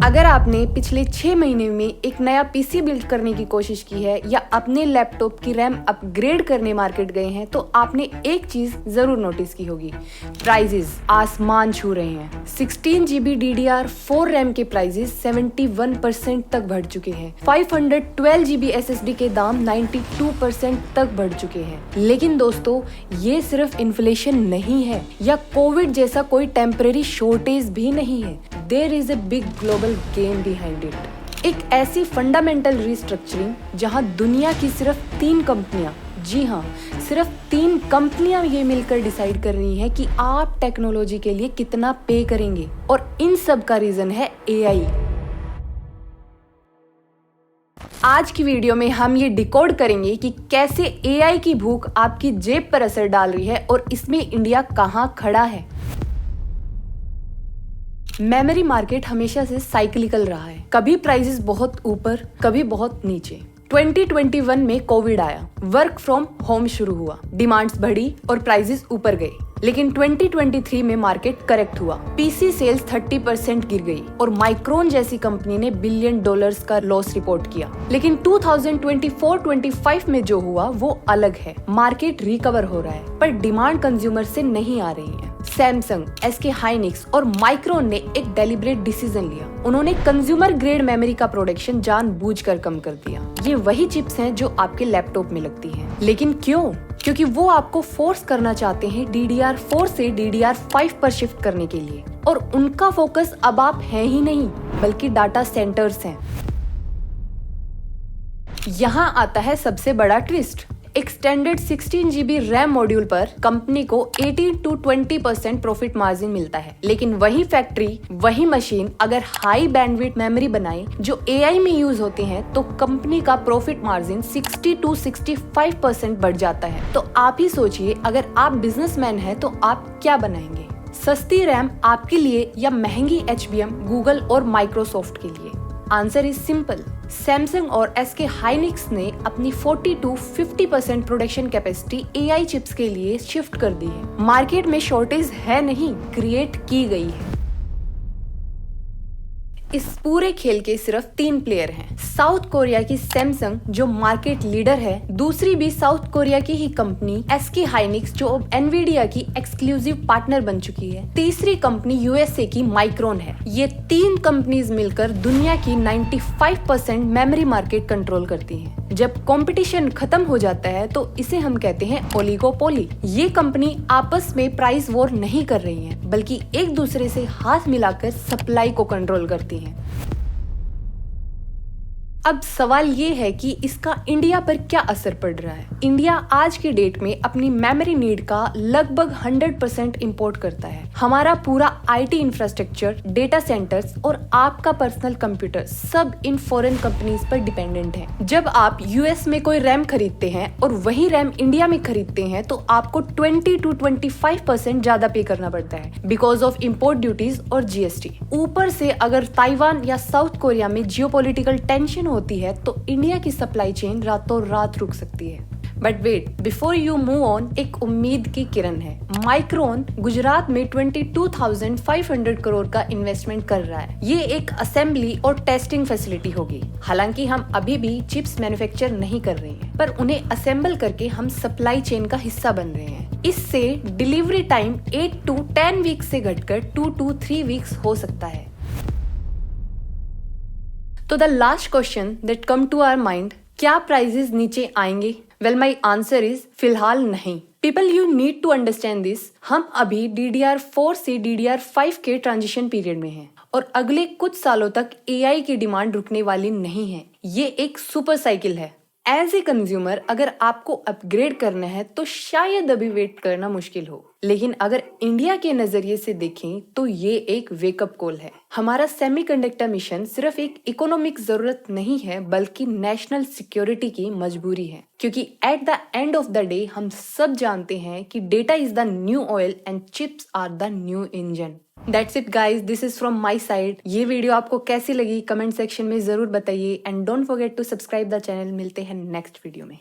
अगर आपने पिछले 6 महीने में एक नया पीसी बिल्ड करने की कोशिश की है या अपने लैपटॉप की रैम अपग्रेड करने मार्केट गए हैं तो आपने एक चीज जरूर नोटिस की होगी, प्राइजेस आसमान छू रहे हैं। 16 GB DDR4 रैम के प्राइजेस 71% तक बढ़ चुके हैं। 512 GB SSD के दाम 92% तक बढ़ चुके हैं। लेकिन दोस्तों, ये सिर्फ इन्फ्लेशन नहीं है या कोविड जैसा कोई टेम्परेरी शॉर्टेज भी नहीं है। There is a big global game behind it. एक ऐसी फंडामेंटल रिस्ट्रक्चरिंग जहां दुनिया की सिर्फ 3 कंपनियां, जी हाँ, सिर्फ 3 कंपनियां ये मिलकर डिसाइड कर रही हैं कि आप टेक्नोलॉजी के लिए कितना पे करेंगे, और इन सब का रीजन है AI। आज की वीडियो में हम ये डिकोड करेंगे कि कैसे AI की भूख आपकी जेब पर असर डाल रही है और इसमें इंडिया कहाँ खड़ा है। मेमोरी मार्केट हमेशा से साइक्लिकल रहा है, कभी प्राइसेस बहुत ऊपर, कभी बहुत नीचे। 2021 में कोविड आया, वर्क फ्रॉम होम शुरू हुआ, डिमांड्स बढ़ी और प्राइसेस ऊपर गए। लेकिन 2023 में मार्केट करेक्ट हुआ, पीसी सेल्स 30% गिर गई और माइक्रोन जैसी कंपनी ने $1 बिलियन का लॉस रिपोर्ट किया। लेकिन 2024-25 में जो हुआ वो अलग है। मार्केट रिकवर हो रहा है पर डिमांड कंज्यूमर से नहीं आ रही है। सैमसंग, SK हाइनिक्स और माइक्रोन ने एक डेलिब्रेट डिसीजन लिया। उन्होंने कंज्यूमर ग्रेड मेमोरी का प्रोडक्शन जानबूझकर कम कर दिया। ये वही चिप्स हैं जो आपके लैपटॉप में लगती हैं। लेकिन क्यों? क्योंकि वो आपको फोर्स करना चाहते हैं DDR4 से DDR5 पर शिफ्ट करने के लिए, और उनका फोकस अब आप हैं ही नहीं बल्कि डाटा सेंटर्स हैं। यहाँ आता है सबसे बड़ा ट्विस्ट। एक स्टैंडर्ड 16 GB रैम मॉड्यूल पर कंपनी को 18 to 20% प्रॉफिट मार्जिन मिलता है। लेकिन वही फैक्ट्री, वही मशीन अगर हाई बैंडविड्थ मेमोरी बनाए जो AI में यूज होते हैं तो कंपनी का प्रॉफिट मार्जिन 60 to 65% बढ़ जाता है। तो आप ही सोचिए, अगर आप बिजनेसमैन हैं तो आप क्या बनाएंगे? सस्ती रैम आपके लिए या महंगी HBM गूगल और माइक्रोसॉफ्ट के लिए? Answer is simple. सैमसंग और SK हाइनिक्स ने अपनी 40 to 50% production capacity AI chips के लिए शिफ्ट कर दी है। मार्केट में शॉर्टेज है नहीं, क्रिएट की गई है। इस पूरे खेल के सिर्फ 3 प्लेयर हैं। साउथ कोरिया की सैमसंग जो मार्केट लीडर है, दूसरी भी साउथ कोरिया की ही कंपनी SK हाइनिक्स जो अब एनवीडिया की एक्सक्लूसिव पार्टनर बन चुकी है, तीसरी कंपनी USA की माइक्रोन है। ये 3 कंपनीज मिलकर दुनिया की 95% मेमोरी मार्केट कंट्रोल करती हैं। जब कंपटीशन खत्म हो जाता है तो इसे हम कहते हैं ओलिगोपोली। ये कंपनी आपस में प्राइस वॉर नहीं कर रही हैं, बल्कि एक दूसरे से हाथ मिलाकर सप्लाई को कंट्रोल करती हैं। अब सवाल ये है कि इसका इंडिया पर क्या असर पड़ रहा है। इंडिया आज की डेट में अपनी मेमोरी नीड का लगभग 100% इंपोर्ट करता है। हमारा पूरा IT इंफ्रास्ट्रक्चर, डेटा सेंटर्स और आपका पर्सनल कंप्यूटर सब इन फॉरेन कंपनीज पर डिपेंडेंट है। जब आप US में कोई रैम खरीदते हैं और वही रैम इंडिया में खरीदते हैं तो आपको 20 to 25% ज्यादा पे करना पड़ता है बिकॉज ऑफ इम्पोर्ट ड्यूटीज और GST। ऊपर से अगर ताइवान या साउथ कोरिया में जियोपॉलिटिकल टेंशन होती है तो इंडिया की सप्लाई चेन रातों रात रुक सकती है। But wait, before you move on, एक उम्मीद की किरण है। माइक्रोन गुजरात में 22,500 करोड़ का इन्वेस्टमेंट कर रहा है। ये एक असेंबली और टेस्टिंग फैसिलिटी होगी। हालांकि हम अभी भी चिप्स मैन्युफैक्चर नहीं कर रहे हैं, पर उन्हें असेंबल करके हम सप्लाई चेन का हिस्सा बन रहे हैं। इससे डिलीवरी टाइम 8 to 10 वीक्स से घटकर 2 to 3 वीक्स हो सकता है। तो the last question that come to our mind, क्या प्राइजेस नीचे आएंगे? वेल, माई आंसर इज फिलहाल नहीं। People, you need to understand this. हम अभी DDR4 से DDR5 के ट्रांजिशन पीरियड में हैं और अगले कुछ सालों तक AI की डिमांड रुकने वाली नहीं है। ये एक सुपर साइकिल है। एज ए कंज्यूमर अगर आपको अपग्रेड करना है तो शायद अभी वेट करना मुश्किल हो, लेकिन अगर इंडिया के नजरिए से देखें तो ये एक वेकअप कॉल है। हमारा सेमीकंडक्टर मिशन सिर्फ एक इकोनॉमिक जरूरत नहीं है बल्कि नेशनल सिक्योरिटी की मजबूरी है, क्योंकि at the end of the day हम सब जानते हैं कि data is the new oil and chips are the new engine. That's it guys, this is from my side। ये वीडियो आपको कैसी लगी कमेंट सेक्शन में जरूर बताइए and don't forget to subscribe the channel. मिलते हैं नेक्स्ट वीडियो में।